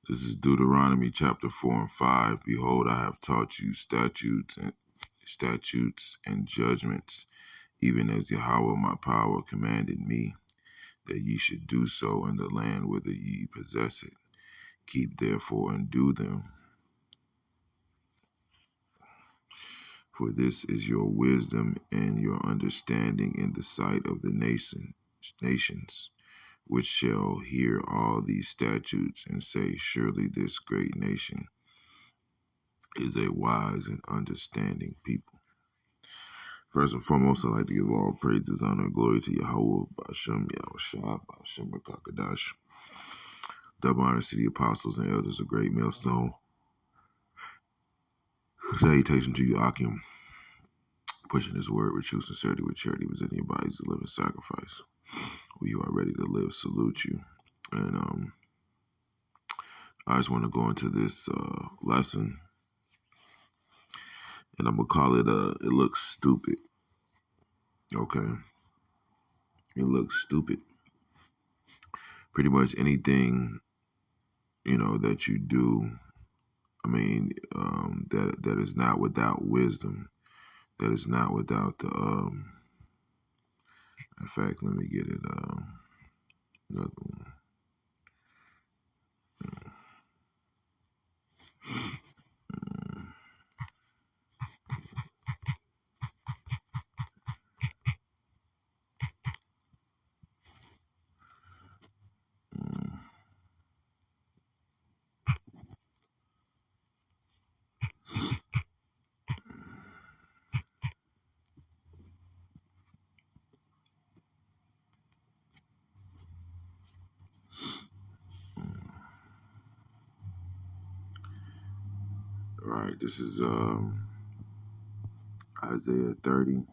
This is Deuteronomy chapter 4 and 5. Behold, I have taught you statutes and judgments, even as Yahweh my power commanded me, that ye should do so in the land whither ye possess it. Keep therefore and do them, for this is your wisdom and your understanding in the sight of the nations, which shall hear all these statutes and say, surely this great nation is a wise and understanding people. First and foremost, I'd like to give all praises, honor, and glory to Yahweh, Ba'ashem, Yahushua, Ba'ashem, Rakakadash. Double honor to the apostles and elders of Great Millstone. Salutation to you, Akim, pushing his word with true sincerity, with charity, presenting your bodies a living sacrifice. We who are ready to live, salute you. And I just want to go into this lesson, and I'm going to call it, it looks stupid. Okay? It looks stupid. Pretty much anything, that you do, that is not without wisdom, that is not without the, in fact, let me get it, another one. All right, this is Isaiah 30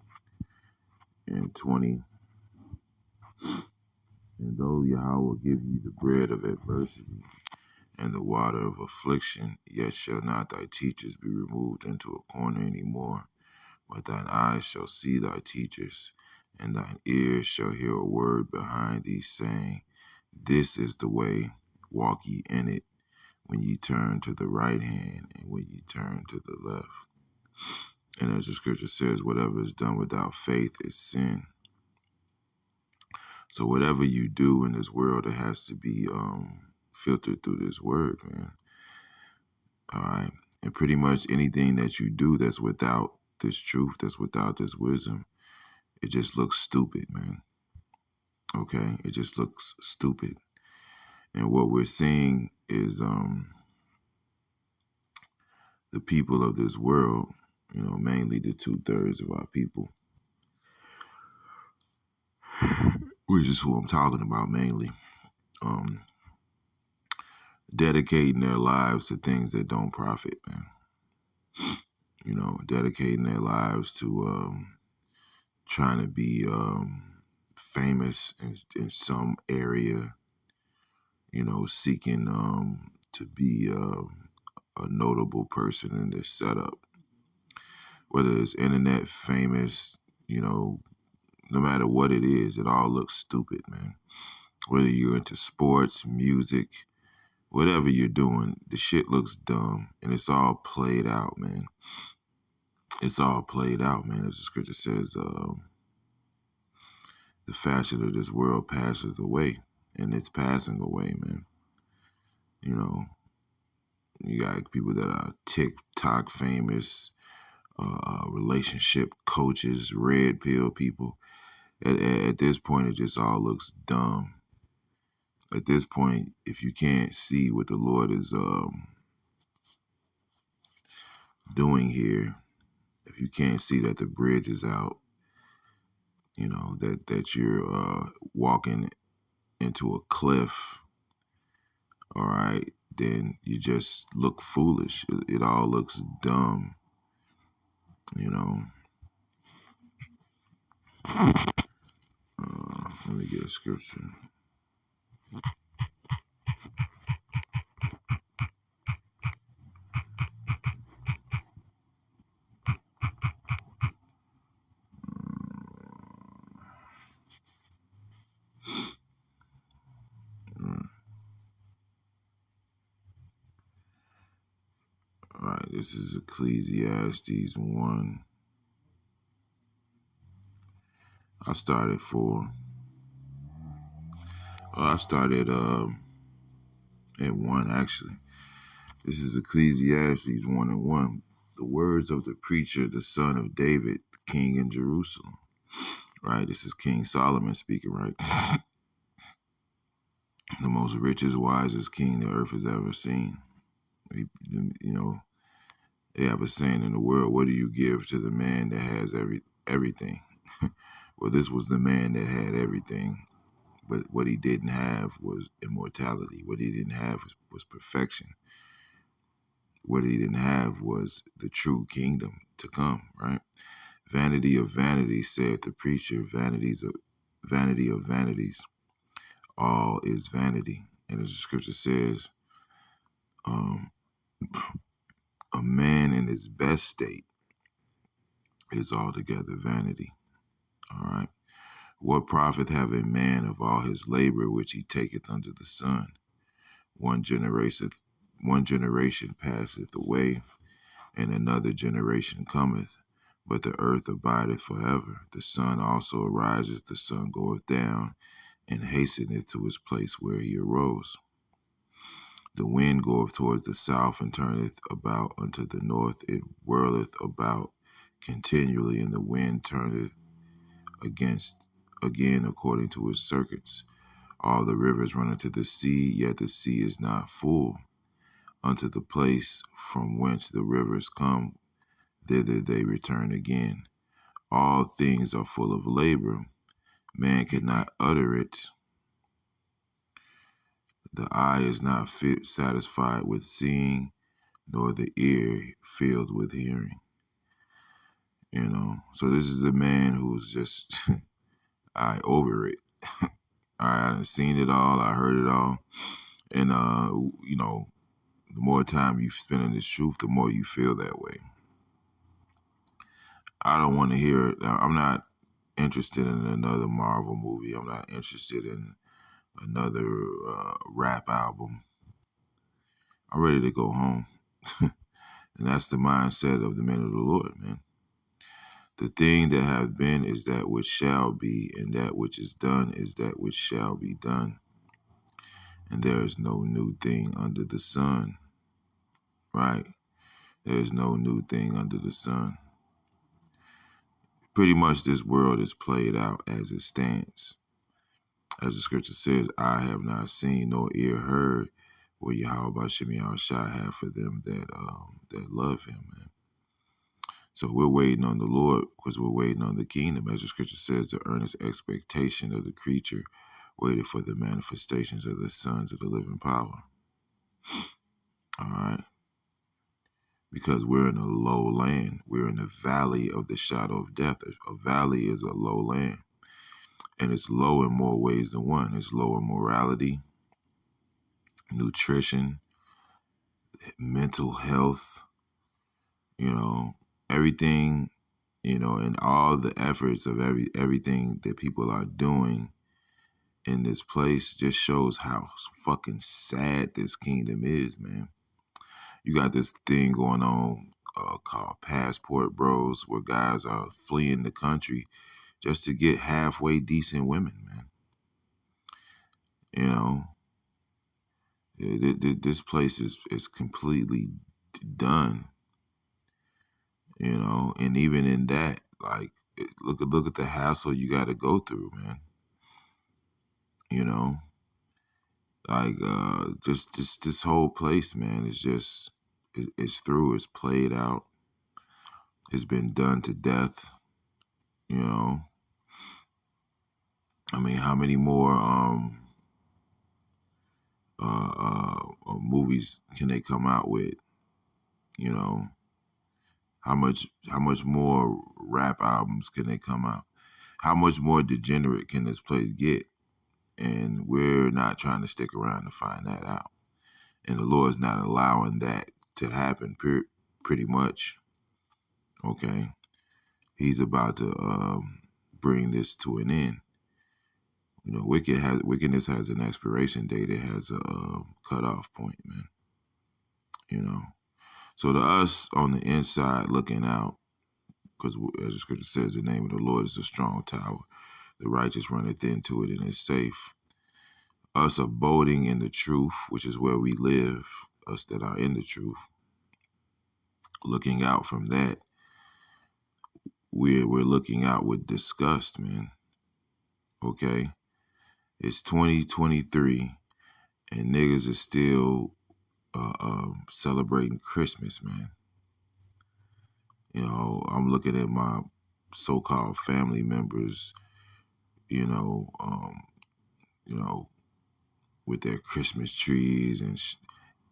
and 20. And though Yahweh will give you the bread of adversity and the water of affliction, yet shall not thy teachers be removed into a corner any more. But thine eyes shall see thy teachers, and thine ears shall hear a word behind thee, saying, this is the way, walk ye in it, when ye turn to the right hand, and when ye turn to the left. And as the scripture says, whatever is done without faith is sin. So whatever you do in this world, it has to be filtered through this word, man. All right. And pretty much anything that you do that's without this truth, that's without this wisdom, it just looks stupid, man. Okay? It just looks stupid. And what we're seeing is the people of this world, mainly the 2/3 of our people, which is who I'm talking about mainly, dedicating their lives to things that don't profit, man. Dedicating their lives to trying to be famous in some area, seeking to be a notable person in this setup. Whether it's internet famous, no matter what it is, it all looks stupid, man. Whether you're into sports, music, whatever you're doing, the shit looks dumb, and it's all played out, man. It's all played out, man. As the scripture says, the fashion of this world passes away, and it's passing away, man. You got people that are TikTok famous, relationship coaches, red pill people. At this point, it just all looks dumb. At this point, if you can't see what the Lord is doing here, if you can't see that the bridge is out, that you're walking into a cliff, all right, then you just look foolish. It all looks dumb, Let me get a scripture. This is Ecclesiastes 1. I started at 1 actually. This is Ecclesiastes 1 and 1. The words of the preacher, the son of David, the king in Jerusalem. Right? This is King Solomon speaking, right? The most richest, wisest king the earth has ever seen. You know, they have a saying in the world, what do you give to the man that has everything? Well, this was the man that had everything, but what he didn't have was immortality. What he didn't have was perfection. What he didn't have was the true kingdom to come, right? Vanity of vanities, saith the preacher, vanity of vanities. All is vanity. And as the scripture says, um, a man in his best state is altogether vanity. All right. What profit have a man of all his labor which he taketh under the sun? One generation passeth away, and another generation cometh. But the earth abideth forever. The sun also arises, the sun goeth down, and hasteneth to his place where he arose. The wind goeth towards the south, and turneth about unto the north. It whirleth about continually, and the wind turneth again according to his circuits. All the rivers run unto the sea, yet the sea is not full. Unto the place from whence the rivers come, thither they return again. All things are full of labor. Man cannot utter it. The eye is not satisfied with seeing, nor the ear filled with hearing. So this is a man who's just, over it. I done seen it all. I heard it all. And, the more time you spend in this truth, the more you feel that way. I don't want to hear it. I'm not interested in another Marvel movie. I'm not interested in another rap album. I'm ready to go home. And that's the mindset of the men of the Lord, man. The thing that hath been is that which shall be, and that which is done is that which shall be done. And there is no new thing under the sun, right? There is no new thing under the sun. Pretty much this world is played out as it stands. As the scripture says, I have not seen nor ear heard what Yahweh Shem Shai have for them that love him, man. So we're waiting on the Lord because we're waiting on the kingdom. As the scripture says, the earnest expectation of the creature waited for the manifestations of the sons of the living power. All right. Because we're in a low land. We're in the valley of the shadow of death. A valley is a low land. And it's low in more ways than one. It's low in morality, nutrition, mental health, everything, and all the efforts of everything that people are doing in this place just shows how fucking sad this kingdom is, man. You got this thing going on called Passport Bros, where guys are fleeing the country just to get halfway decent women, man. This place is completely done, and even in that, like, look at the hassle you got to go through, man. Like just this whole place, man, is just it's through, it's played out, it's been done to death. I mean, how many more movies can they come out with? How much more rap albums can they come out? How much more degenerate can this place get? And we're not trying to stick around to find that out. And the Lord's not allowing that to happen, pretty much. Okay? He's about to bring this to an end. Wickedness has an expiration date. It has a cutoff point, man. So to us on the inside looking out, because as the scripture says, the name of the Lord is a strong tower. The righteous runneth into it and is safe. Us abiding in the truth, which is where we live, us that are in the truth, looking out from that, we're looking out with disgust, man. Okay? It's 2023 and niggas are still celebrating Christmas, man. You know, I'm looking at my so-called family members, you know, you know, with their Christmas trees and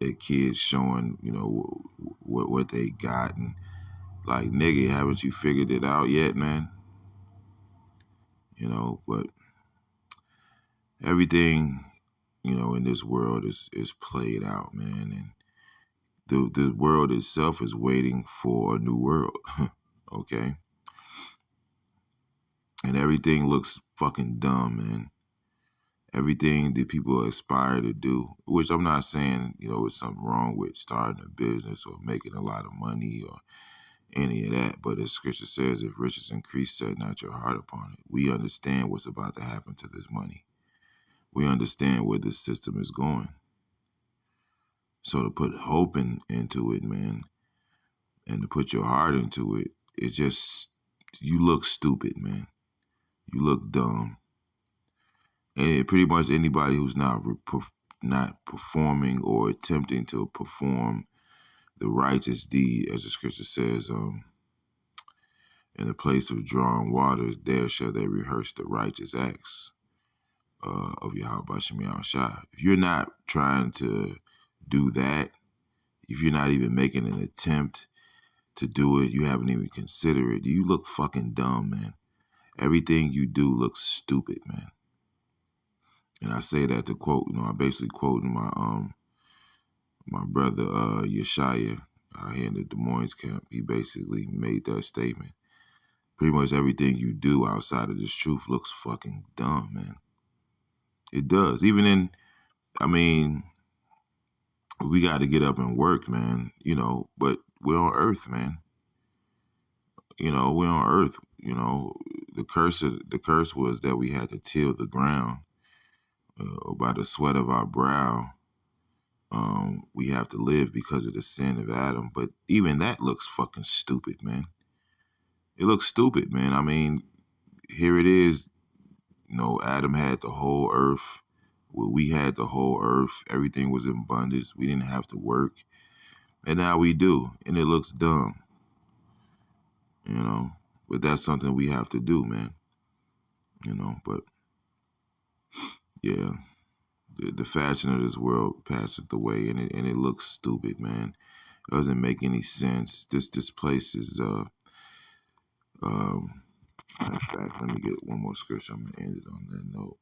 their kids showing, you know, what they got, and like, nigga, haven't you figured it out yet, man? You know, but everything, you know, in this world is played out, man, and the world itself is waiting for a new world. Okay, and everything looks fucking dumb, man. Everything that people aspire to do, which I'm not saying, you know, it's something wrong with starting a business or making a lot of money or any of that, but as scripture says, if riches increase, set not your heart upon it. We understand what's about to happen to this money. We understand where this system is going. So to put hope into it, man, and to put your heart into it, it just, you look stupid, man. You look dumb. And pretty much anybody who's not performing or attempting to perform the righteous deed, as the scripture says, in the place of drawing waters, there shall they rehearse the righteous acts of Yahweh Shem Yahushua. If you're not trying to do that, if you're not even making an attempt to do it, you haven't even considered it, you look fucking dumb, man. Everything you do looks stupid, man. And I say that to quote, you know, I basically quoting my brother Yeshaya here in the Des Moines camp. He basically made that statement. Pretty much everything you do outside of this truth looks fucking dumb, man. It does. Even in, I mean, we got to get up and work, man, you know, but we're on earth, man. You know, we're on earth, you know. The curse was that we had to till the ground by the sweat of our brow. We have to live because of the sin of Adam, but even that looks fucking stupid, man. It looks stupid, man. I mean, here it is. You know, Adam had the whole earth. Well, we had the whole earth. Everything was in abundance. We didn't have to work. And now we do. And it looks dumb. You know? But that's something we have to do, man. You know? But, yeah. The fashion of this world passes away. And it looks stupid, man. It doesn't make any sense. This place is... matter of fact, let me get one more scripture. I'm going to end it on that note.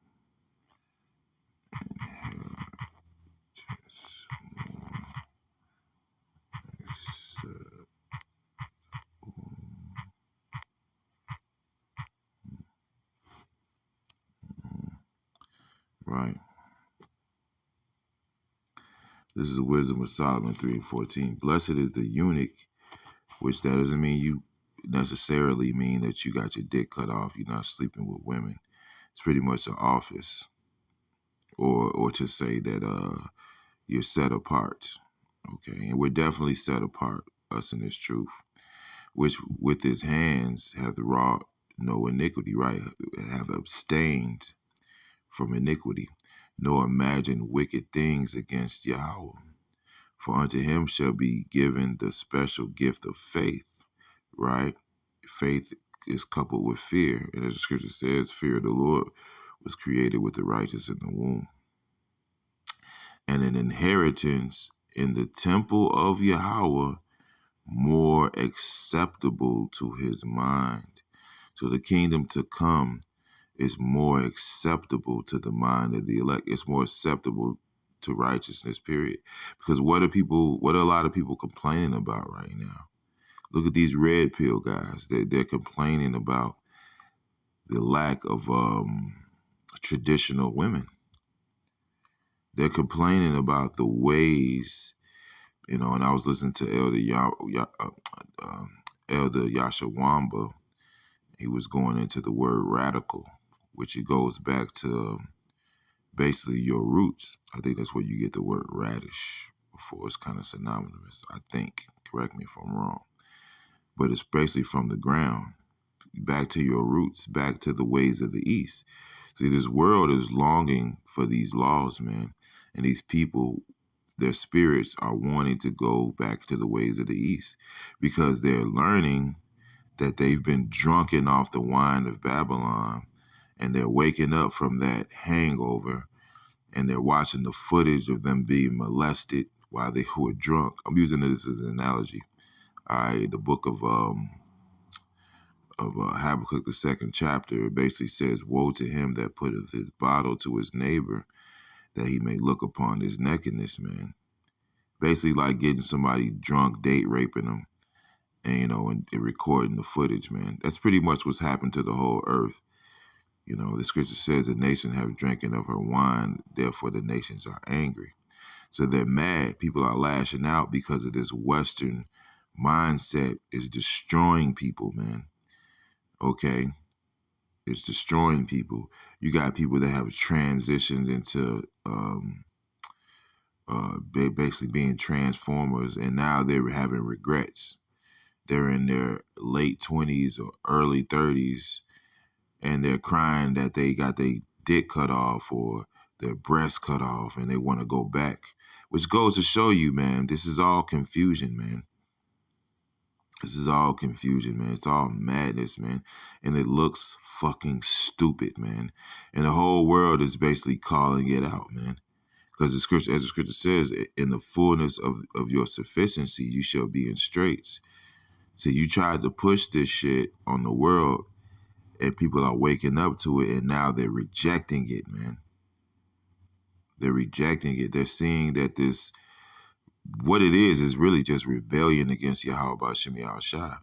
Right. This is the wisdom of Solomon 3:14. Blessed is the eunuch, which that doesn't mean you necessarily mean that you got your dick cut off. You're not sleeping with women. It's pretty much an office, or to say that you're set apart. Okay, and we're definitely set apart, us in this truth, which with his hands have wrought no iniquity, right? Have abstained from iniquity, nor imagine wicked things against Yahweh. For unto him shall be given the special gift of faith, right? Faith is coupled with fear. And as the scripture says, fear of the Lord was created with the righteous in the womb. And an inheritance in the temple of Yahweh more acceptable to his mind. So the kingdom to come is more acceptable to the mind of the elect. It's more acceptable to righteousness, period. Because what are a lot of people complaining about right now? Look at these red pill guys. They're complaining about the lack of traditional women. They're complaining about the ways And I was listening to Elder Yashawamba. He was going into the word radical, which it goes back to basically your roots. I think that's where you get the word radish before. It's kind of synonymous, I think. Correct me if I'm wrong. But it's basically from the ground, back to your roots, back to the ways of the East. See, this world is longing for these laws, man. And these people, their spirits are wanting to go back to the ways of the East because they're learning that they've been drunken off the wine of Babylon, and they're waking up from that hangover, and they're watching the footage of them being molested while they were drunk. I'm using this as an analogy. All right, the book of Habakkuk, the second chapter, it basically says, "Woe to him that putteth his bottle to his neighbor, that he may look upon his nakedness," man. Basically, like getting somebody drunk, date raping them, and recording the footage, man. That's pretty much what's happened to the whole earth. The scripture says the nation have drinking of her wine, therefore the nations are angry. So they're mad. People are lashing out because of this Western mindset is destroying people, man. Okay? It's destroying people. You got people that have transitioned into basically being transformers, and now they're having regrets. They're in their late 20s or early 30s, and they're crying that they got their dick cut off or their breast cut off, and they want to go back. Which goes to show you, man, this is all confusion, man. This is all confusion, man. It's all madness, man. And it looks fucking stupid, man. And the whole world is basically calling it out, man. Because as the scripture says, in the fullness of your sufficiency, you shall be in straits. So you tried to push this shit on the world, and people are waking up to it, and now they're rejecting it, man. They're rejecting it. They're seeing that what it is really just rebellion against Yahweh Shem Shai,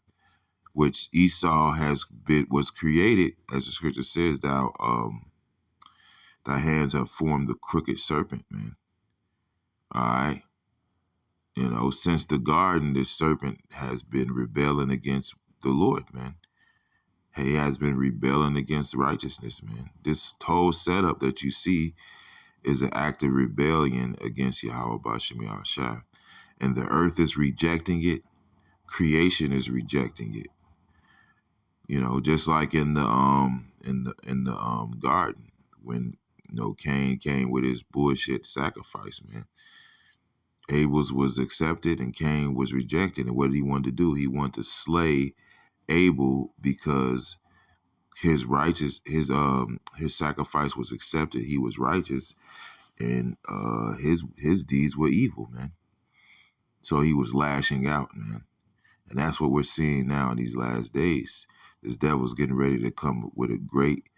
which Esau was created, as the scripture says, thy hands have formed the crooked serpent, man. All right. Since the garden, this serpent has been rebelling against the Lord, man. He has been rebelling against righteousness, man. This whole setup that you see is an act of rebellion against Yahweh Bashim Shai. And the earth is rejecting it. Creation is rejecting it. Just like in the garden, when Cain came with his bullshit sacrifice, man. Abel's was accepted and Cain was rejected. And what did he want to do? He wanted to slay Abel because his sacrifice was accepted. He was righteous, and his deeds were evil, man. So he was lashing out, man. And that's what we're seeing now in these last days. This devil's getting ready to come with a great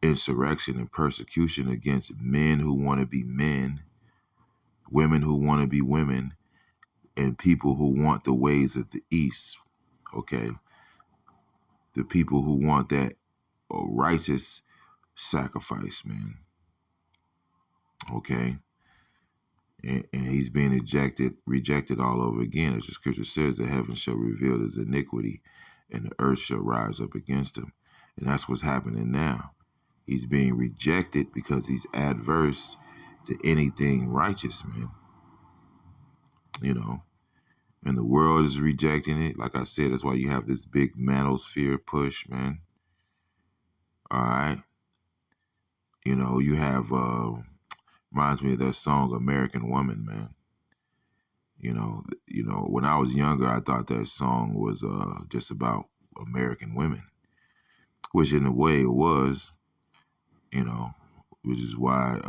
insurrection and persecution against men who want to be men, women who want to be women, and people who want the ways of the East, okay? The people who want that righteous sacrifice, man, okay? And he's being rejected all over again. As the scripture says, the heavens shall reveal his iniquity, and the earth shall rise up against him. And that's what's happening now. He's being rejected because he's adverse to anything righteous, man. And the world is rejecting it. Like I said, that's why you have this big manosphere push, man. All right. You have, reminds me of that song, American Woman, man. When I was younger, I thought that song was just about American women, which in a way it was, which is why,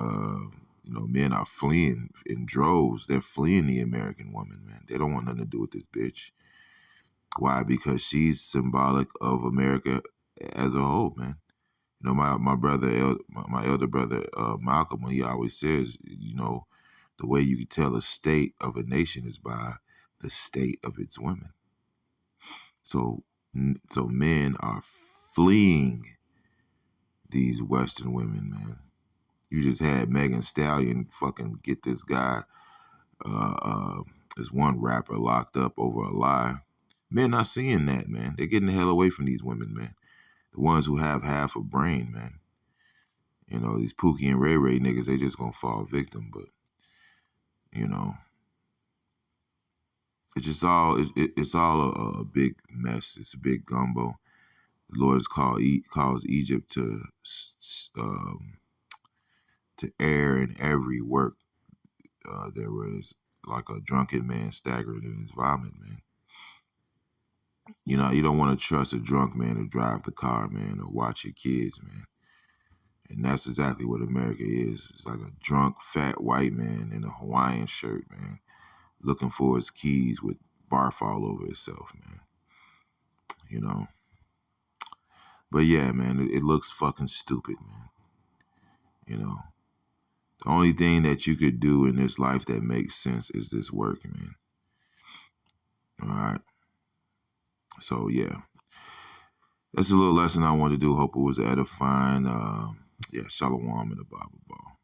men are fleeing in droves. They're fleeing the American woman, man. They don't want nothing to do with this bitch. Why? Because she's symbolic of America as a whole, man. My brother, my elder brother, Malcolm, he always says, the way you can tell a state of a nation is by the state of its women. So men are fleeing these Western women, man. You just had Megan Stallion fucking get this guy, There's one rapper locked up over a lie. Men not seeing that, man. They're getting the hell away from these women, man. The ones who have half a brain, man. You know, these Pookie and Ray Ray niggas, they just gonna fall victim. But, you know, it's all a big mess. It's a big gumbo. The Lord calls Egypt to err in every work. There was like a drunken man staggered in his vomit, man. You know, you don't want to trust a drunk man to drive the car, man, or watch your kids, man. And that's exactly what America is. It's like a drunk, fat white man in a Hawaiian shirt, man, looking for his keys with barf all over himself, man. You know? But yeah, man, it looks fucking stupid, man. You know? The only thing that you could do in this life that makes sense is this work, man. All right? So, yeah. That's a little lesson I wanted to do. Hope it was edifying. Yeah, Shalom in the Bible Ball.